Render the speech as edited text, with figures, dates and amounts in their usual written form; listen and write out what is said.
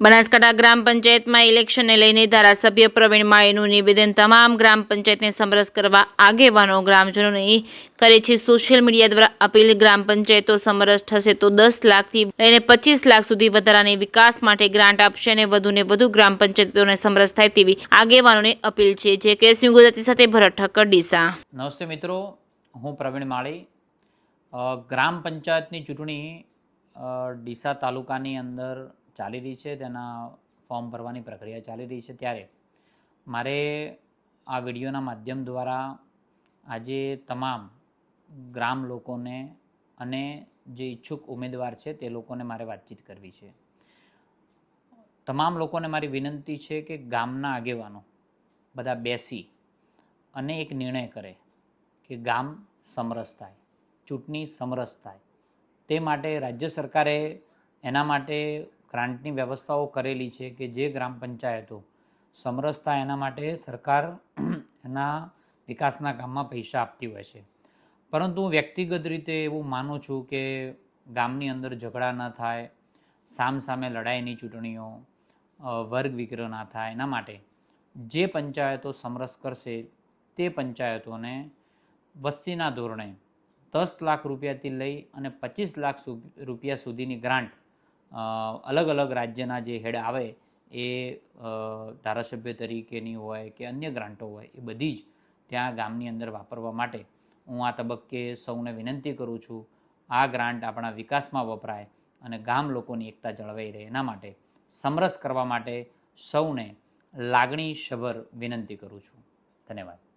બનાસકાંઠા ગ્રામ પંચાયતમાં ઇલેક્શનને લઈને ધારાસભ્ય પ્રવીણ માળીનું નિવેદન તમામ ગ્રામ પંચાયતને સમરસ કરવા આગેવાનો ગ્રામજનોને કરે છે સોશિયલ મીડિયા દ્વારા અપીલ ગ્રામ પંચાયતો સમરસ થશે તો 10 લાખથી લઈને 25 લાખ સુધી વધારાની વિકાસ માટે ગ્રાન્ટ આપશે અને વધુને વધુ ગ્રામ પંચાયતોને સમરસ થાય તેવી આગેવાનોને અપીલ છે જે કેસ ગુજરાતી સાથે ભરત ઠક્કર ડીસા। નમસ્તે મિત્રો, હું પ્રવીણ માળી। ગ્રામ પંચાયતની ચૂંટણી ડીસા તાલુકાની અંદર ચાલી રહી છે, તેના ફોર્મ ભરવાની પ્રક્રિયા ચાલી રહી છે। ત્યારે મારે આ વિડીયોના માધ્યમ દ્વારા આજે તમામ ગ્રામ લોકોને અને જે ઈચ્છુક ઉમેદવાર છે તે લોકોને મારે વાતચીત કરવી છે। તમામ લોકોને મારી વિનંતી છે કે ગામના આગેવાનો બધા બેસી અને એક નિર્ણય કરે કે ગામ સમરસ થાય, ચૂંટણી સમરસ થાય। તે માટે રાજ્ય સરકારે એના માટે ગ્રાન્ટની વ્યવસ્થાઓ કરેલી છે કે જે ગ્રામ પંચાયતો સમરસ થાય એના માટે સરકાર એના વિકાસના કામમાં પૈસા આપતી હોય છે। પરંતુ હું વ્યક્તિગત રીતે એવું માનું છું કે ગામની અંદર ઝઘડા ન થાય, સામસામે લડાઈની ચૂંટણીઓ, વર્ગ વિગ્રહ ના થાય, એના માટે જે પંચાયતો સમરસ કરશે તે પંચાયતોને વસ્તીના ધોરણે 10 લાખ રૂપિયાથી લઈ અને 25 લાખ રૂપિયા સુધીની ગ્રાન્ટ અલગ અલગ રાજ્યના જે હેડ આવે એ ધારાસભ્ય તરીકેની હોય કે અન્ય ગ્રાન્ટો હોય એ બધી જ ત્યાં ગામની અંદર વાપરવા માટે હું આ તબક્કે સૌને વિનંતી કરું છું। આ ગ્રાન્ટ આપણા વિકાસમાં વપરાય અને ગામ લોકોની એકતા જળવાઈ રહે એના માટે સમરસ કરવા માટે સૌને લાગણીસભર વિનંતી કરું છું। ધન્યવાદ।